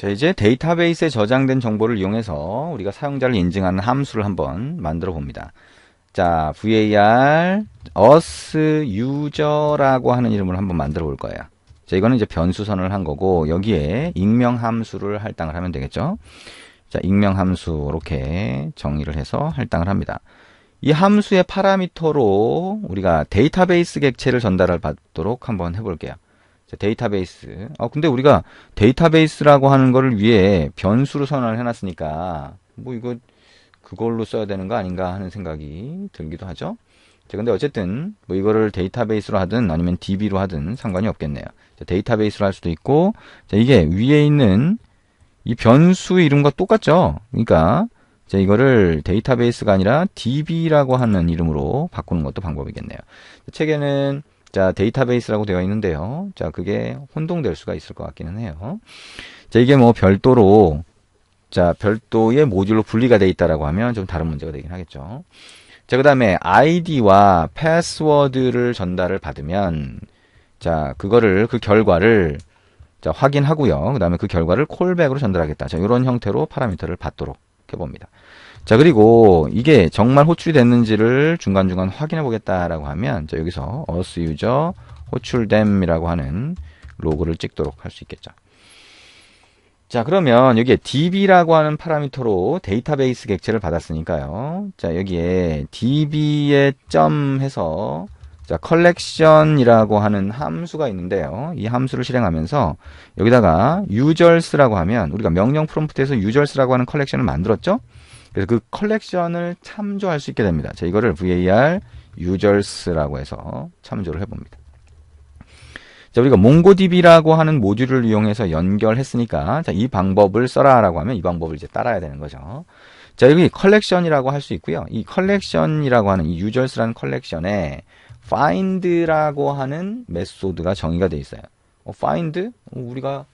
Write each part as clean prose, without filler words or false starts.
자, 이제 데이터베이스에 저장된 정보를 이용해서 우리가 사용자를 인증하는 함수를 한번 만들어 봅니다. 자, var us user라고 하는 이름을 한번 만들어 볼 거예요. 자, 이거는 이제 변수 선언을 한 거고, 여기에 익명 함수를 할당을 하면 되겠죠. 자, 익명 함수 이렇게 정의를 해서 할당을 합니다. 이 함수의 파라미터로 우리가 데이터베이스 객체를 전달을 받도록 한번 해볼게요. 자, 데이터베이스. 근데 우리가 데이터베이스라고 하는 거를 위에 변수로 선언을 해놨으니까, 뭐 이거, 그걸로 써야 되는 거 아닌가 하는 생각이 들기도 하죠. 자, 근데 어쨌든, 뭐 이거를 데이터베이스로 하든 아니면 DB로 하든 상관이 없겠네요. 자, 데이터베이스로 할 수도 있고, 자, 이게 위에 있는 이 변수 이름과 똑같죠? 그러니까, 자, 이거를 데이터베이스가 아니라 DB라고 하는 이름으로 바꾸는 것도 방법이겠네요. 책에는 자, 데이터베이스라고 되어 있는데요. 자, 그게 혼동될 수가 있을 것 같기는 해요. 자, 이게 뭐 별도로, 자, 별도의 모듈로 분리가 되어 있다라고 하면 좀 다른 문제가 되긴 하겠죠. 자, 그 다음에 아이디와 패스워드를 전달을 받으면, 자, 그 결과를, 자, 확인하고요. 그 다음에 그 결과를 콜백으로 전달하겠다. 자, 이런 형태로 파라미터를 받도록 해봅니다. 자, 그리고 이게 정말 호출이 됐는지를 중간중간 확인해 보겠다라고 하면, 자, 여기서 us user 호출됨이라고 하는 로그를 찍도록 할 수 있겠죠. 자, 그러면 여기에 db라고 하는 파라미터로 데이터베이스 객체를 받았으니까요. 자, 여기에 db에 점 해서, 자, collection이라고 하는 함수가 있는데요. 이 함수를 실행하면서 여기다가 users라고 하면 우리가 명령 프롬프트에서 users라고 하는 컬렉션을 만들었죠? 그래서 그 컬렉션을 참조할 수 있게 됩니다. 자, 이거를 var users라고 해서 참조를 해봅니다. 자, 우리가 mongodb라고 하는 모듈을 이용해서 연결했으니까, 자, 이 방법을 써라라고 하면 이 방법을 이제 따라야 되는 거죠. 자, 여기 컬렉션이라고 할 수 있고요. 이 컬렉션이라고 하는 이 users라는 컬렉션에 find라고 하는 메소드가 정의가 되어 있어요. find? 우리가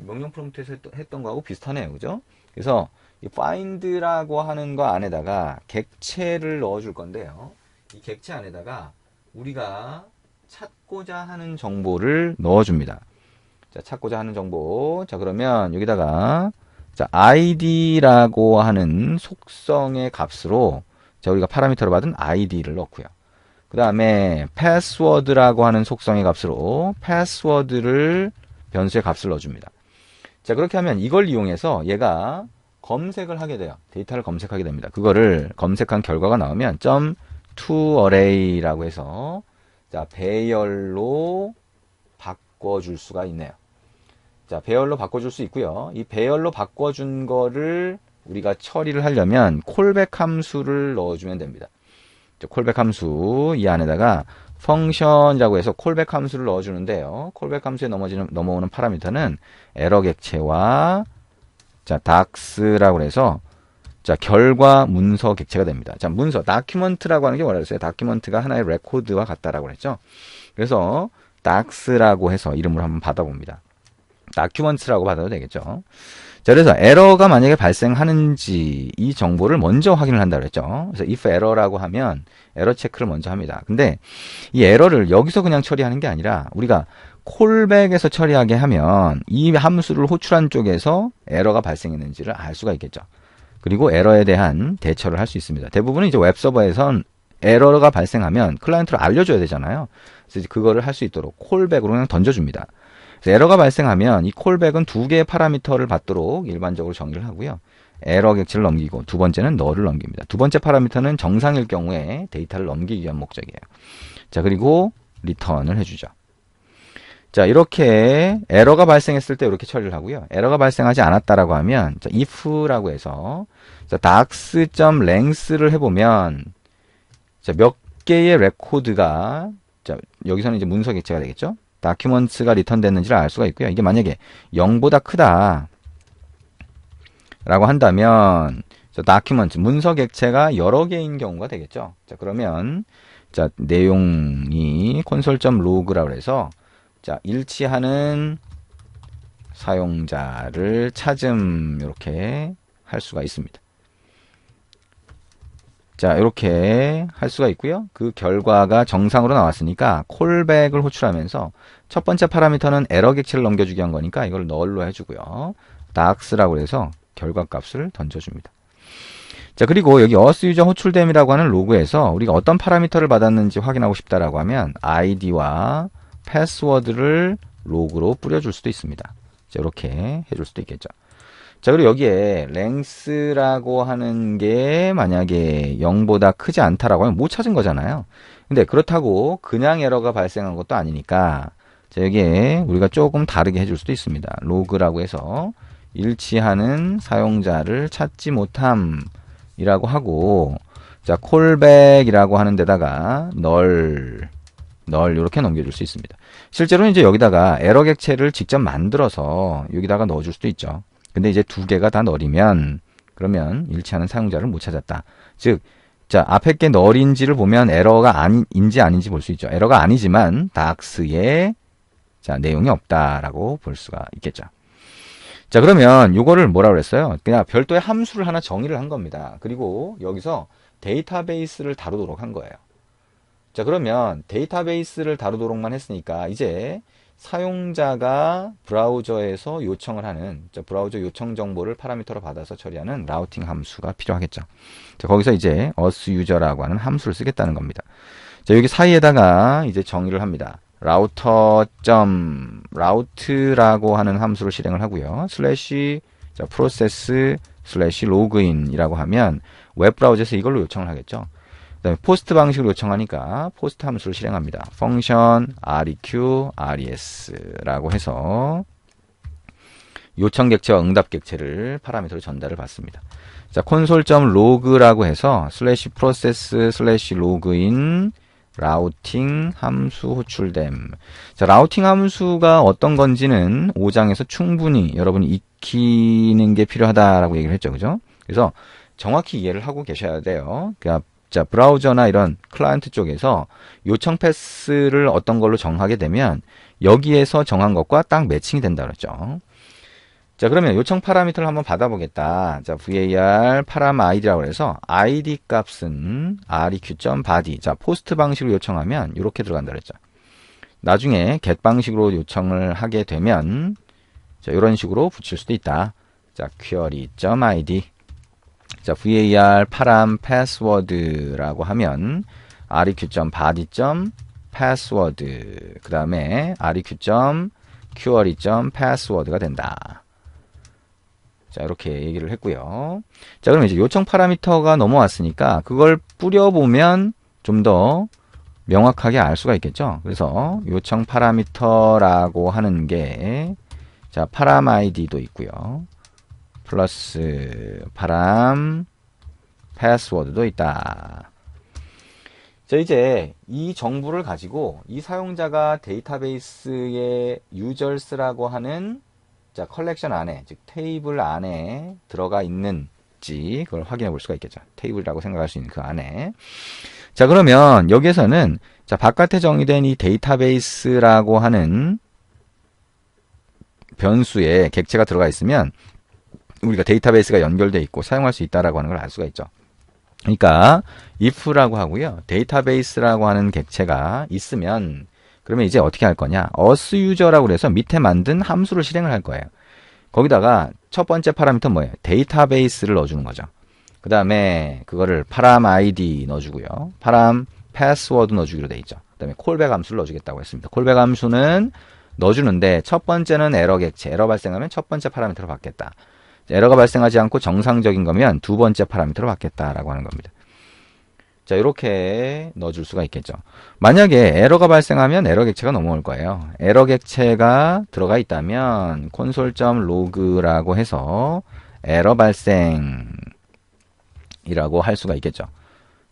명령 프롬프트에서 했던 거하고 비슷하네요. 그죠? 그래서 이 find라고 하는 거 안에다가 객체를 넣어줄 건데요. 이 객체 안에다가 우리가 찾고자 하는 정보를 넣어줍니다. 자, 찾고자 하는 정보. 자, 그러면 여기다가 자, id라고 하는 속성의 값으로 자, 우리가 파라미터로 받은 id를 넣고요. 그 다음에 패스워드라고 하는 속성의 값으로 패스워드를 변수의 값을 넣어줍니다. 자, 그렇게 하면 이걸 이용해서 얘가 검색을 하게 돼요. 데이터를 검색하게 됩니다. 그거를 검색한 결과가 나오면 .toArray라고 해서 자, 배열로 바꿔줄 수가 있네요. 자, 배열로 바꿔줄 수 있고요. 이 배열로 바꿔준 거를 우리가 처리를 하려면 콜백 함수를 넣어주면 됩니다. 콜백 함수 이 안에다가 펑션이라고 해서 콜백 함수를 넣어주는데요. 콜백 함수에 넘어오는 파라미터는 에러 객체와 자, dax라고 해서 자, 결과 문서 객체가 됩니다. 자, 문서, 다큐먼트라고 하는 게 뭐라 그랬어요? 다큐먼트가 하나의 레코드와 같다라고 그랬죠? 그래서 dax라고 해서 이름을 한번 받아봅니다. 다큐먼트라고 받아도 되겠죠? 자, 그래서 에러가 만약에 발생하는지 이 정보를 먼저 확인을 한다고 그랬죠? 그래서 if error라고 하면 에러 체크를 먼저 합니다. 근데 이 에러를 여기서 그냥 처리하는 게 아니라 우리가 콜백에서 처리하게 하면 이 함수를 호출한 쪽에서 에러가 발생했는지를 알 수가 있겠죠. 그리고 에러에 대한 대처를 할 수 있습니다. 대부분은 이제 웹서버에선 에러가 발생하면 클라이언트를 알려줘야 되잖아요. 그래서 그거를 할 수 있도록 콜백으로 그냥 던져줍니다. 그래서 에러가 발생하면 이 콜백은 두 개의 파라미터를 받도록 일반적으로 정의를 하고요. 에러 객체를 넘기고 두 번째는 너를 넘깁니다. 두 번째 파라미터는 정상일 경우에 데이터를 넘기기 위한 목적이에요. 자, 그리고 리턴을 해주죠. 자, 이렇게 에러가 발생했을 때 이렇게 처리를 하고요. 에러가 발생하지 않았다라고 하면 자, if라고 해서 자, dax.length를 해보면 자, 몇 개의 레코드가 자, 여기서는 이제 문서 객체가 되겠죠. 다큐먼트가 리턴됐는지를 알 수가 있고요. 이게 만약에 0보다 크다 라고 한다면 자, 다큐먼트 문서 객체가 여러 개인 경우가 되겠죠. 자, 그러면 자, 내용이 console.log라고 해서 자, 일치하는 사용자를 찾음 이렇게 할 수가 있습니다. 자, 이렇게 할 수가 있고요. 그 결과가 정상으로 나왔으니까 콜백을 호출하면서 첫 번째 파라미터는 에러 객체를 넘겨주기 한 거니까 이걸 널로 해주고요. dax라고 해서 결과 값을 던져줍니다. 자, 그리고 여기 어스유저 호출됨이라고 하는 로그에서 우리가 어떤 파라미터를 받았는지 확인하고 싶다라고 하면 id와 패스워드를 로그로 뿌려줄 수도 있습니다. 자, 이렇게 해줄 수도 있겠죠. 자, 그리고 여기에 length라고 하는 게 만약에 0보다 크지 않다라고 하면 못 찾은 거잖아요. 근데 그렇다고 그냥 에러가 발생한 것도 아니니까 자, 여기에 우리가 조금 다르게 해줄 수도 있습니다. 로그라고 해서 일치하는 사용자를 찾지 못함이라고 하고 자, 콜백이라고 하는 데다가 널 이렇게 넘겨줄 수 있습니다. 실제로는 이제 여기다가 에러 객체를 직접 만들어서 여기다가 넣어줄 수도 있죠. 근데 이제 두 개가 다 널이면 그러면 일치하는 사용자를 못 찾았다. 즉, 자, 앞에 게 널인지를 보면 에러가 아닌지 아닌지 볼 수 있죠. 에러가 아니지만 dax에 자, 내용이 없다라고 볼 수가 있겠죠. 자, 그러면 요거를 뭐라고 그랬어요? 그냥 별도의 함수를 하나 정의를 한 겁니다. 그리고 여기서 데이터베이스를 다루도록 한 거예요. 자, 그러면 데이터베이스를 다루도록만 했으니까 이제 사용자가 브라우저에서 요청을 하는 브라우저 요청 정보를 파라미터로 받아서 처리하는 라우팅 함수가 필요하겠죠. 자, 거기서 이제 어스유저라고 하는 함수를 쓰겠다는 겁니다. 자, 여기 사이에다가 이제 정의를 합니다. router라고 하는 함수를 실행을 하고요. 슬래시 프로세스 슬래시 로그인이라고 하면 웹브라우저에서 이걸로 요청을 하겠죠. 그다음에 포스트 방식으로 요청하니까 포스트 함수를 실행합니다. 펑션 req res라고 해서 요청 객체와 응답 객체를 파라미터로 전달을 받습니다. 자, console.log라고 해서 슬래시 프로세스 슬래시 로그인 라우팅 함수 호출됨. 자, 라우팅 함수가 어떤 건지는 5장에서 충분히 여러분이 익히는 게 필요하다라고 얘기를 했죠. 그죠? 그래서 정확히 이해를 하고 계셔야 돼요. 그러니까 자, 브라우저나 이런 클라이언트 쪽에서 요청 패스를 어떤 걸로 정하게 되면 여기에서 정한 것과 딱 매칭이 된다 그랬죠. 자, 그러면 요청 파라미터를 한번 받아보겠다. 자, var param id라고 해서 id 값은 req.body. 자, 포스트 방식으로 요청하면 이렇게 들어간다 그랬죠. 나중에 get 방식으로 요청을 하게 되면 자, 이런 식으로 붙일 수도 있다. 자, query.id. 자, var param password라고 하면 req.body.password 그 다음에 req.query.password가 된다. 자, 이렇게 얘기를 했고요. 자, 그러면 이제 요청 파라미터가 넘어왔으니까 그걸 뿌려보면 좀 더 명확하게 알 수가 있겠죠. 그래서 요청 파라미터라고 하는 게 자, param id도 있고요. 플러스 param 패스워드도 있다. 자, 이제 이 정보를 가지고 이 사용자가 데이터베이스의 users라고 하는 자, 컬렉션 안에, 즉 테이블 안에 들어가 있는지 그걸 확인해 볼 수가 있겠죠. 테이블이라고 생각할 수 있는 그 안에. 자, 그러면 여기에서는 자, 바깥에 정의된 이 데이터베이스라고 하는 변수에 객체가 들어가 있으면 우리가 데이터베이스가 연결되어 있고 사용할 수 있다라고 하는 걸 알 수가 있죠. 그러니까 if라고 하고요. 데이터베이스라고 하는 객체가 있으면 그러면 이제 어떻게 할 거냐? 어스유저라고 해서 밑에 만든 함수를 실행을 할 거예요. 거기다가 첫 번째 파라미터 뭐예요? 데이터베이스를 넣어주는 거죠. 그 다음에 그거를 param id 넣어주고요. param password 넣어주기로 돼 있죠. 그 다음에 콜백 함수를 넣어주겠다고 했습니다. 콜백 함수는 넣어주는데 첫 번째는 에러 객체. 에러 발생하면 첫 번째 파라미터로 받겠다. 에러가 발생하지 않고 정상적인 거면 두 번째 파라미터로 받겠다라고 하는 겁니다. 자, 이렇게 넣어줄 수가 있겠죠. 만약에 에러가 발생하면 에러 객체가 넘어올 거예요. 에러 객체가 들어가 있다면 console.log라고 해서 에러 발생이라고 할 수가 있겠죠.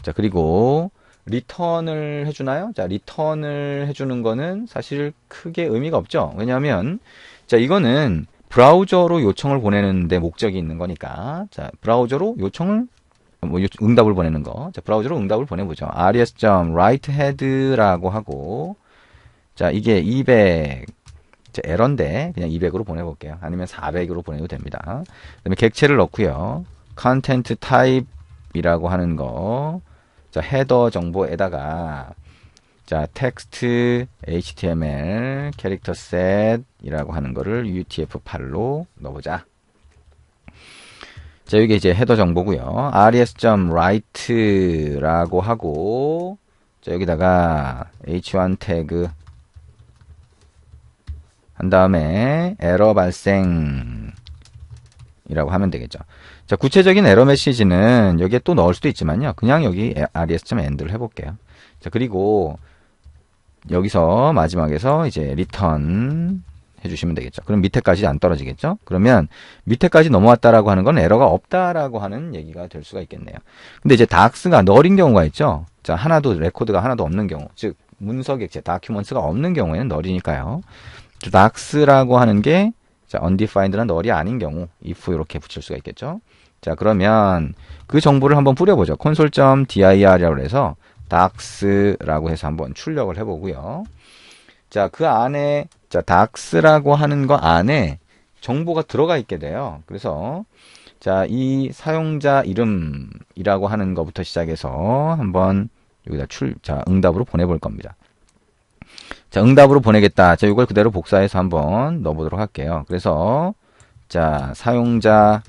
자, 그리고 리턴을 해주나요? 자, 리턴을 해주는 거는 사실 크게 의미가 없죠. 왜냐하면 자, 이거는 브라우저로 요청을 보내는 데 목적이 있는 거니까 자, 브라우저로 요청을 응답을 보내는 거. 자, 브라우저로 응답을 보내보죠. res.writehead라고 하고 자, 이게 200 자, 에러인데 그냥 200으로 보내볼게요. 아니면 400으로 보내도 됩니다. 그 다음에 객체를 넣고요. content type 이라고 하는 거, 자, 헤더 정보에다가, 자, 텍스트, HTML, 캐릭터 셋 이라고 하는 거를 UTF-8로 넣어보자. 자, 이게 이제 헤더 정보고요. res.write라고 하고, 자, 여기다가 h1 태그 한 다음에 에러 발생 이라고 하면 되겠죠. 자, 구체적인 에러 메시지는 여기에 또 넣을 수도 있지만요. 그냥 여기 res.end를 해볼게요. 자, 그리고 여기서 마지막에서 이제 리턴 해주시면 되겠죠. 그럼 밑에까지 안 떨어지겠죠. 그러면 밑에까지 넘어왔다라고 하는 건 에러가 없다라고 하는 얘기가 될 수가 있겠네요. 근데 이제 닥스가 널인 경우가 있죠. 자, 하나도 레코드가 하나도 없는 경우, 즉 문서 객체 다큐먼트가 없는 경우에는 널이니까요. 닥스라고 하는 게 자, undefined란 널이 아닌 경우 if 이렇게 붙일 수가 있겠죠. 자, 그러면 그 정보를 한번 뿌려보죠. console.dir이라고 해서 dax라고 해서 한번 출력을 해보고요. 자, 그 안에 자, dax라고 하는 거 안에 정보가 들어가 있게 돼요. 그래서 자, 이 사용자 이름이라고 하는 것부터 시작해서 한번 여기다 자, 응답으로 보내볼 겁니다. 자, 응답으로 보내겠다. 자, 이걸 그대로 복사해서 한번 넣어보도록 할게요. 그래서 자, 사용자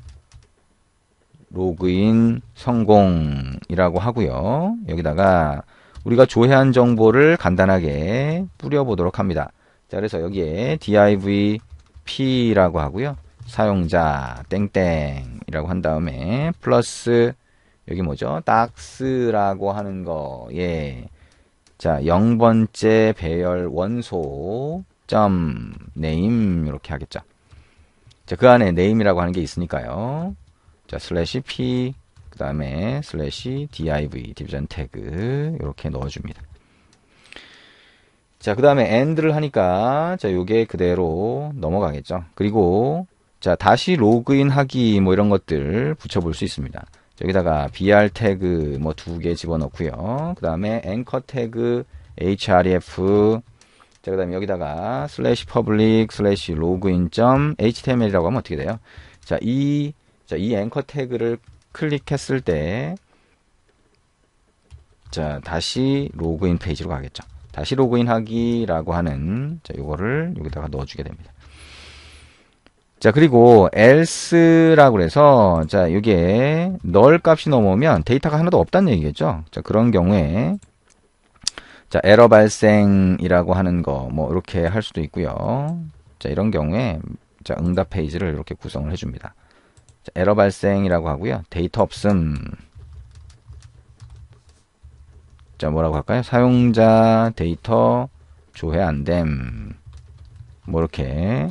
로그인 성공이라고 하고요. 여기다가 우리가 조회한 정보를 간단하게 뿌려보도록 합니다. 자, 그래서 여기에 divp라고 하고요. 사용자 땡땡이라고 한 다음에 플러스 여기 뭐죠? dax라고 하는 거에 자, 0번째 배열 원소 점 name 이렇게 하겠죠. 자, 그 안에 name이라고 하는 게 있으니까요. 자, 슬래시 p 그 다음에 슬래시 div 디비전 태그 이렇게 넣어줍니다. 자, 그 다음에 end를 하니까 자, 요게 그대로 넘어가겠죠. 그리고 자, 다시 로그인 하기 뭐 이런 것들 붙여볼 수 있습니다. 여기다가 br 태그 뭐 2개 집어넣고요. 그 다음에 anchor 태그 href 자, 그 다음에 여기다가 슬래시 public 슬래시 login html이라고 하면 어떻게 돼요? 자, 이 앵커 태그를 클릭했을 때 자, 다시 로그인 페이지로 가겠죠. 다시 로그인 하기라고 하는 자, 요거를 여기다가 넣어주게 됩니다. 자, 그리고 else라고 해서 자, 이게 null 값이 넘어오면 데이터가 하나도 없다는 얘기겠죠. 자, 그런 경우에 자, 에러 발생이라고 하는 거 뭐 이렇게 할 수도 있고요. 자, 이런 경우에 자, 응답 페이지를 이렇게 구성을 해줍니다. 자, 에러 발생이라고 하고요. 데이터 없음. 자, 뭐라고 할까요? 사용자 데이터 조회 안됨. 뭐 이렇게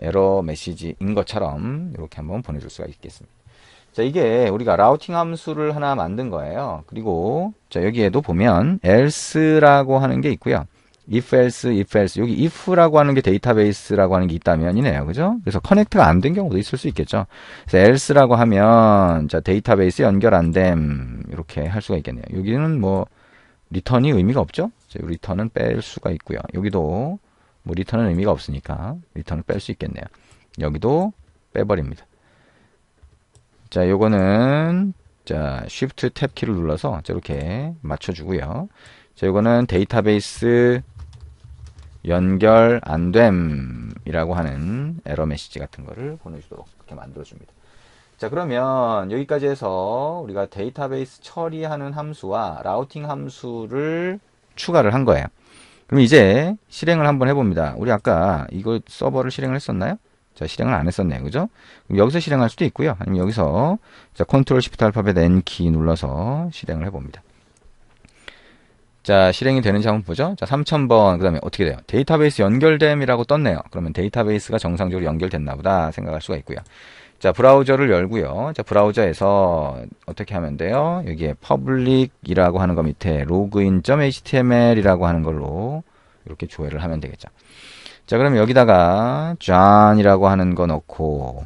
에러 메시지인 것처럼 이렇게 한번 보내줄 수가 있겠습니다. 자, 이게 우리가 라우팅 함수를 하나 만든 거예요. 그리고 자, 여기에도 보면 else라고 하는 게 있고요. if else 여기 if라고 하는 게 데이터베이스라고 하는 게 있다면이네요. 그죠? 그래서 커넥트가 안 된 경우도 있을 수 있겠죠. 그래서 else라고 하면 자, 데이터베이스 연결 안 됨 이렇게 할 수가 있겠네요. 여기는 뭐 리턴이 의미가 없죠. 자, 리턴은 뺄 수가 있고요. 여기도 뭐 리턴은 의미가 없으니까 리턴을 뺄 수 있겠네요. 여기도 빼버립니다. 자, 요거는 자, Shift 탭 키를 눌러서 이렇게 맞춰주고요. 자, 요거는 데이터베이스 연결 안됨이라고 하는 에러 메시지 같은 거를 보내주도록 이렇게 만들어줍니다. 자, 그러면 여기까지 해서 우리가 데이터베이스 처리하는 함수와 라우팅 함수를 추가를 한 거예요. 그럼 이제 실행을 한번 해봅니다. 우리 아까 이거 서버를 실행을 했었나요? 자, 실행을 안 했었네요. 그죠? 그럼 여기서 실행할 수도 있고요. 아니면 여기서 자, 컨트롤 시프트 알파벳 N키 눌러서 실행을 해봅니다. 자, 실행이 되는지 한번 보죠. 자, 3000번 그 다음에 어떻게 돼요? 데이터베이스 연결됨이라고 떴네요. 그러면 데이터베이스가 정상적으로 연결됐나 보다 생각할 수가 있고요. 자, 브라우저를 열고요. 자, 브라우저에서 어떻게 하면 돼요? 여기에 public이라고 하는 거 밑에 login.html이라고 하는 걸로 이렇게 조회를 하면 되겠죠. 자, 그러면 여기다가 john이라고 하는 거 넣고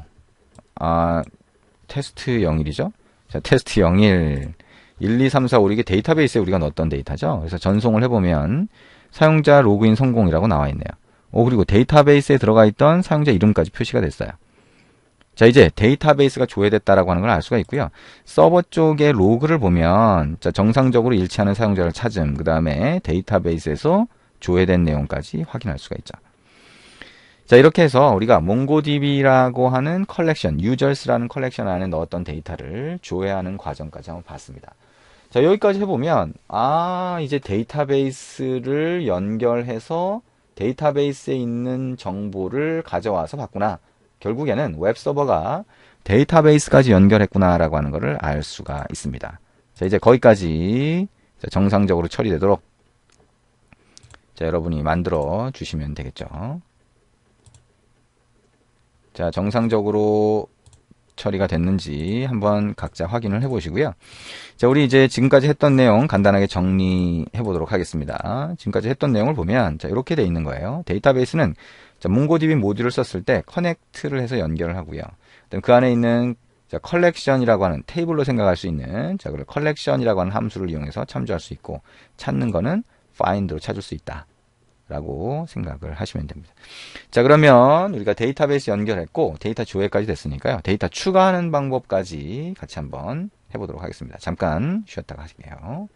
테스트 01이죠. 자, 테스트 01 1, 2, 3, 4, 5 이게 데이터베이스에 우리가 넣었던 데이터죠. 그래서 전송을 해보면 사용자 로그인 성공이라고 나와 있네요. 그리고 데이터베이스에 들어가 있던 사용자 이름까지 표시가 됐어요. 자, 이제 데이터베이스가 조회됐다라고 하는 걸 알 수가 있고요. 서버 쪽의 로그를 보면 자, 정상적으로 일치하는 사용자를 찾음, 그 다음에 데이터베이스에서 조회된 내용까지 확인할 수가 있죠. 자, 이렇게 해서 우리가 몽고DB라고 하는 컬렉션, 유저스라는 컬렉션 안에 넣었던 데이터를 조회하는 과정까지 한번 봤습니다. 자, 여기까지 해보면 이제 데이터베이스를 연결해서 데이터베이스에 있는 정보를 가져와서 봤구나. 결국에는 웹서버가 데이터베이스까지 연결했구나라고 하는 것을 알 수가 있습니다. 자, 이제 거기까지 정상적으로 처리되도록 자, 여러분이 만들어 주시면 되겠죠. 자, 정상적으로 처리가 됐는지 한번 각자 확인을 해 보시고요. 자, 우리 이제 지금까지 했던 내용 간단하게 정리해 보도록 하겠습니다. 지금까지 했던 내용을 보면 자, 이렇게 돼 있는 거예요. 데이터베이스는 자, 몽고DB 모듈을 썼을 때 커넥트를 해서 연결을 하고요. 그 안에 있는 자, 컬렉션이라고 하는 테이블로 생각할 수 있는 자, 그리고 컬렉션이라고 하는 함수를 이용해서 참조할 수 있고 찾는 거는 find로 찾을 수 있다. 라고 생각을 하시면 됩니다. 자, 그러면 우리가 데이터베이스 연결했고 데이터 조회까지 됐으니까요. 데이터 추가하는 방법까지 같이 한번 해보도록 하겠습니다. 잠깐 쉬었다가 하실게요.